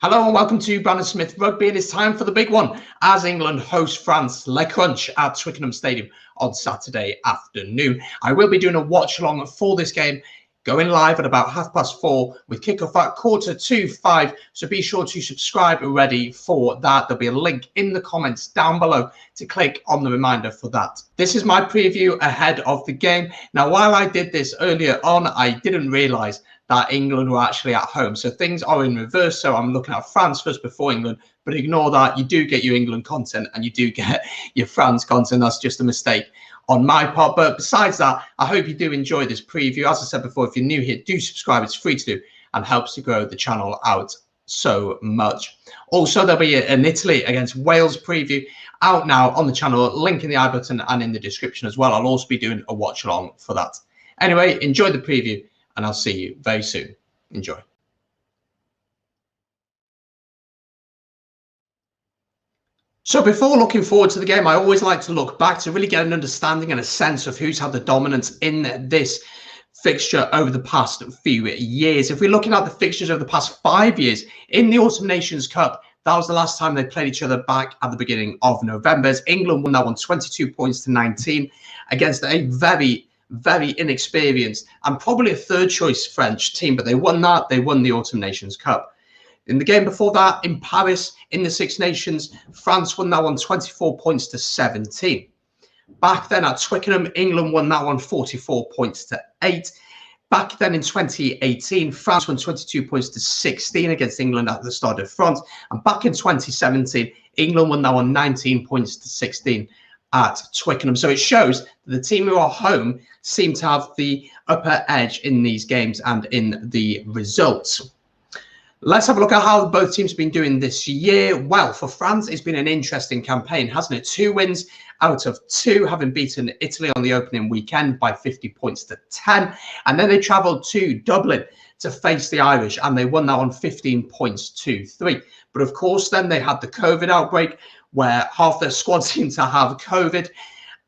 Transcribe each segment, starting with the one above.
Hello and welcome to Brandon Smith Rugby. It is time for the big one as England host France Le Crunch at Twickenham Stadium on Saturday afternoon. I will be doing a watch along for this game, going live at about 4:30 with kickoff at 4:45. So be sure to subscribe ready for that. There'll be a link in the comments down below to click on the reminder for that. This is my preview ahead of the game. Now, while I did this earlier on, I didn't realise that England were actually at home. So things are in reverse. So I'm looking at France first before England, but ignore that. You do get your England content and you do get your France content. That's just a mistake on my part. But besides that, I hope you do enjoy this preview. As I said before, if you're new here, do subscribe. It's free to do and helps to grow the channel out so much. Also, there'll be an Italy against Wales preview out now on the channel. Link in the I button and in the description as well. I'll also be doing a watch along for that. Anyway, enjoy the preview and I'll see you very soon. Enjoy. So before looking forward to the game, I always like to look back to really get an understanding and a sense of who's had the dominance in this fixture over the past few years. If we're looking at the fixtures over the past 5 years in the Autumn Nations Cup, that was the last time they played each other back at the beginning of November. As England won that one 22 points to 19 against a very inexperienced and probably a third choice French team, but they won that. They won the Autumn Nations Cup. In the game before that, in Paris, in the Six Nations, France won that one 24 points to 17. Back then at Twickenham, England won that one 44 points to 8. Back then in 2018, France won 22 points to 16 against England at the Stade de France. And back in 2017, England won that one 19 points to 16 at Twickenham. So it shows that the team who are home seem to have the upper edge in these games and in the results. Let's have a look at how both teams have been doing this year. Well, for France, it's been an interesting campaign, hasn't it? 2 wins out of 2, having beaten Italy on the opening weekend by 50 points to 10. And then they travelled to Dublin to face the Irish, and they won that on 15 points to 3. But of course, then they had the COVID outbreak, where half their squad seemed to have COVID,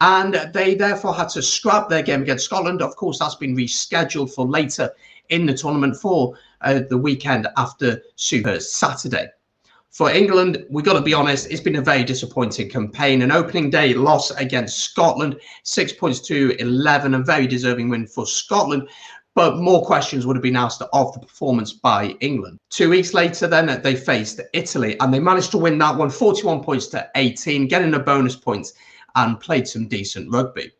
and they therefore had to scrap their game against Scotland. Of course, that's been rescheduled for later in the tournament for the weekend after Super Saturday. For England, we've got to be honest, it's been a very disappointing campaign. An opening day loss against Scotland, 6 points to 11, a very deserving win for Scotland. But more questions would have been asked of the performance by England. 2 weeks later, then they faced Italy and they managed to win that one 41 points to 18, getting a bonus points and played some decent rugby.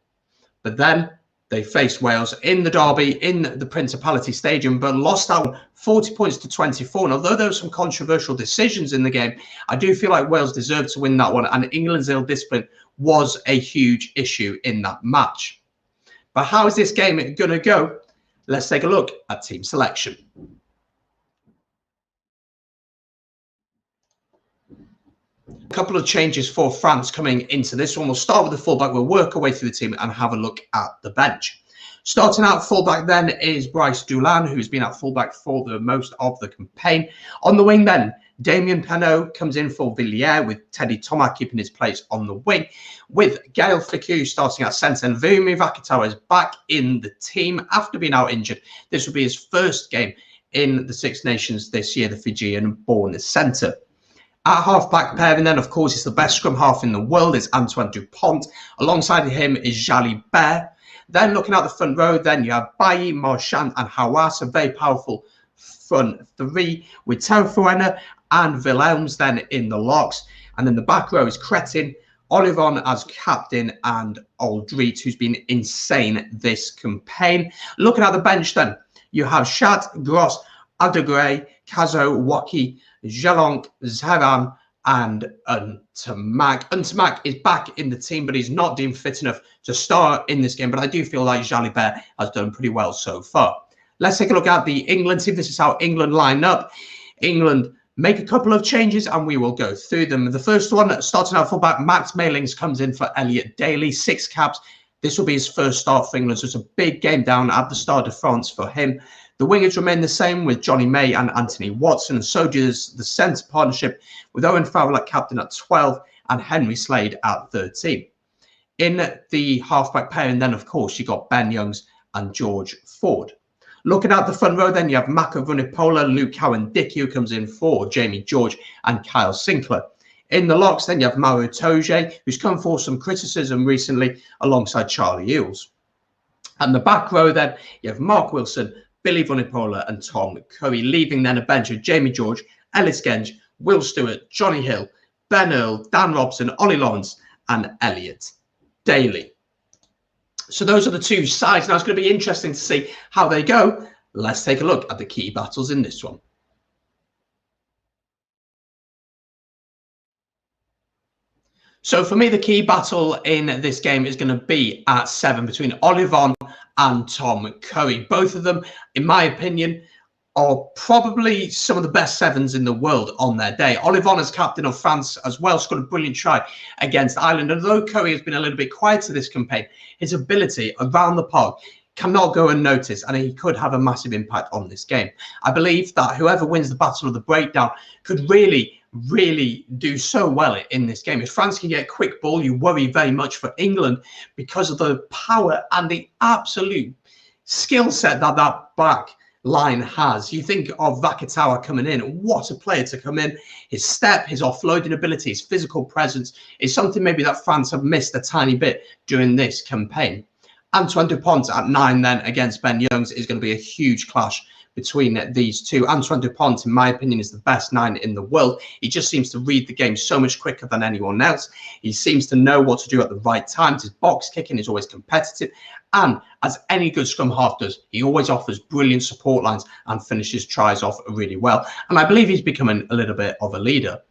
But then they faced Wales in the derby in the Principality Stadium, but lost that one 40 points to 24. And although there were some controversial decisions in the game, I do feel like Wales deserved to win that one, and England's ill discipline was a huge issue in that match. But how is this game going to go? Let's take a look at team selection. A couple of changes for France coming into this one. We'll start with the fullback. We'll work our way through the team and have a look at the bench. Starting out fullback then is Bryce Dulin, who's been at fullback for the most of the campaign. On the wing then, Damien Penaud comes in for Villiers, with Teddy Thomas keeping his place on the wing, with Gaël Fickou starting at centre, and Virimi Vakatawa is back in the team after being out injured. This will be his first game in the Six Nations this year, the Fijian-born centre. At half-back pairing then, of course, it's the best scrum half in the world, is Antoine Dupont. Alongside him is Jalibert. Then looking at the front row, then you have Bailly, Marchand and Hawass, a very powerful front three, with Terufuena and Willems then in the locks. And then the back row is Cretin, Olivon as captain, and Aldrit, who's been insane this campaign. Looking at the bench then, you have Chat, Gross, Adegray, Kazo, Waki, Jalonk, Zaran and Ntamak. Ntamak is back in the team, but he's not deemed fit enough to start in this game. But I do feel like Jalibert has done pretty well so far. Let's take a look at the England team. This is how England line up. England make a couple of changes and we will go through them. The first one, starting out fullback, Max Malings comes in for Elliot Daly, 6 caps. This will be his first start for England, so it's a big game down at the Stade de France for him. The wingers remain the same with Johnny May and Anthony Watson, and so does the centre partnership with Owen Farrell at captain at 12 and Henry Slade at 13. In the halfback pairing then, of course, you got Ben Youngs and George Ford. Looking at the front row, then you have Mako Vunipola, Luke Cowan-Dickey, who comes in for Jamie George and Kyle Sinclair. In the locks, then you have Mauro Toge, who's come for some criticism recently alongside Charlie Eels. And the back row, then you have Mark Wilson, Billy Vunipola, and Tom Curry, leaving then a bench of Jamie George, Ellis Genge, Will Stewart, Johnny Hill, Ben Earl, Dan Robson, Ollie Lawrence, and Elliot Daly. So those are the two sides. Now it's going to be interesting to see how they go. Let's take a look at the key battles in this one. So for me, the key battle in this game is going to be at 7 between Ollie Vaughan and Tom Curry. Both of them, in my opinion, are probably some of the best sevens in the world on their day. Ollie Vaughan, as captain of France as well, scored a brilliant try against Ireland. And although Curry has been a little bit quieter this campaign, his ability around the park cannot go unnoticed, and he could have a massive impact on this game. I believe that whoever wins the battle of the breakdown could really do so well in this game. If France can get quick ball, you worry very much for England because of the power and the absolute skill set that that back line has. You think of Vakatawa coming in, what a player to come in. His step, his offloading ability, his physical presence is something maybe that France have missed a tiny bit during this campaign. Antoine Dupont at 9 then against Ben Youngs is going to be a huge clash between these two. Antoine Dupont, in my opinion, is the best 9 in the world. He just seems to read the game so much quicker than anyone else. He seems to know what to do at the right times. His box kicking is always competitive. And as any good scrum half does, he always offers brilliant support lines and finishes tries off really well. And I believe he's becoming a little bit of a leader.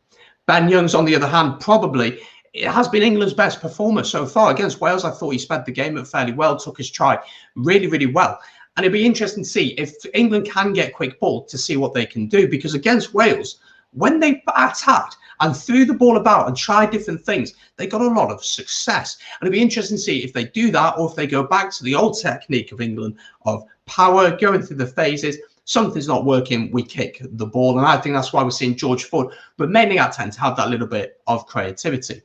Ben Youngs, on the other hand, probably it has been England's best performer so far. Against Wales, I thought he sped the game up fairly well, took his try really well. And it'd be interesting to see if England can get quick ball to see what they can do, because against Wales, when they attacked and threw the ball about and tried different things, they got a lot of success. And it'd be interesting to see if they do that or if they go back to the old technique of England of power, going through the phases. Something's not working, we kick the ball. And I think that's why we're seeing George Ford remaining at 10 to have that little bit of creativity.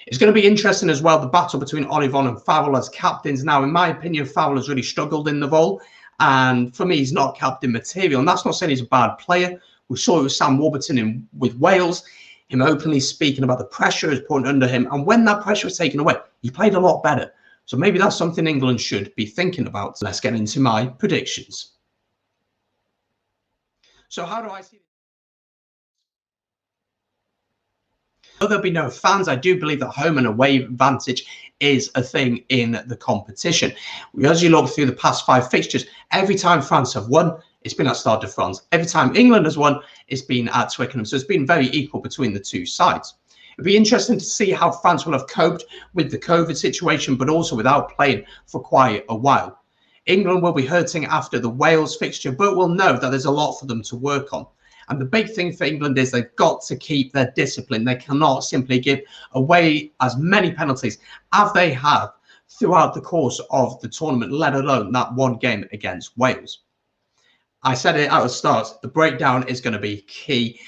It's going to be interesting as well, the battle between Ollie Vaughan and Farrell as captains. Now, in my opinion, Farrell has really struggled in the role. And for me, he's not captain material. And that's not saying he's a bad player. We saw it with Sam Warburton with Wales, him openly speaking about the pressure is put under him. And when that pressure was taken away, he played a lot better. So maybe that's something England should be thinking about. Let's get into my predictions. So how do I see it? Though there'll be no fans, I do believe that home and away advantage is a thing in the competition. As you look through the past 5 fixtures, every time France have won, it's been at Stade de France. Every time England has won, it's been at Twickenham. So it's been very equal between the two sides. It'd be interesting to see how France will have coped with the COVID situation, but also without playing for quite a while. England will be hurting after the Wales fixture, but we'll know that there's a lot for them to work on. And the big thing for England is they've got to keep their discipline. They cannot simply give away as many penalties as they have throughout the course of the tournament, let alone that one game against Wales. I said it at the start, the breakdown is going to be key.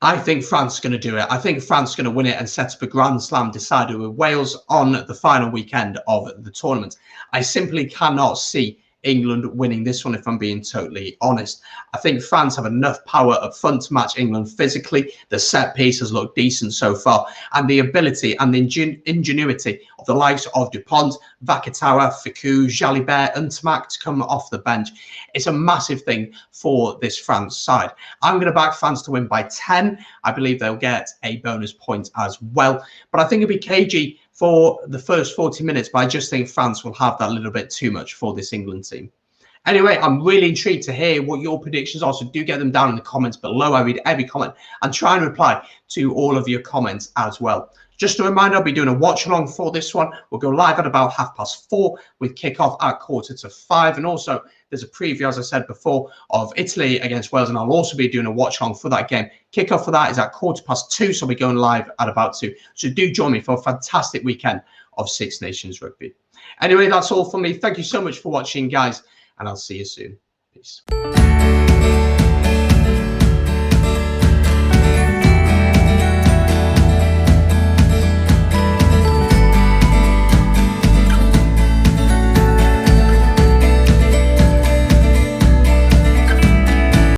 I think France is going to do it. I think France is going to win it and set up a Grand Slam decider with Wales on the final weekend of the tournament. I simply cannot see England winning this one, if I'm being totally honest. I think France have enough power up front to match England physically. The set piece has looked decent so far, and the ability and the ingenuity of the likes of Dupont, Vakatawa, Ficou, Jalibert and Tamac to come off the bench. It's a massive thing for this France side. I'm going to back France to win by 10. I believe they'll get a bonus point as well, but I think it'll be cagey for the first 40 minutes, but I just think France will have that little bit too much for this England team. Anyway, I'm really intrigued to hear what your predictions are, so do get them down in the comments below. I read every comment and try and reply to all of your comments as well. Just a reminder, I'll be doing a watch along for this one. We'll go live at about 4:30 with kickoff at 4:45. And also there's a preview, as I said before, of Italy against Wales. And I'll also be doing a watch along for that game. Kickoff for that is at 2:15. So I'll be going live at about 2. So do join me for a fantastic weekend of Six Nations rugby. Anyway, that's all from me. Thank you so much for watching, guys. And I'll see you soon. Peace.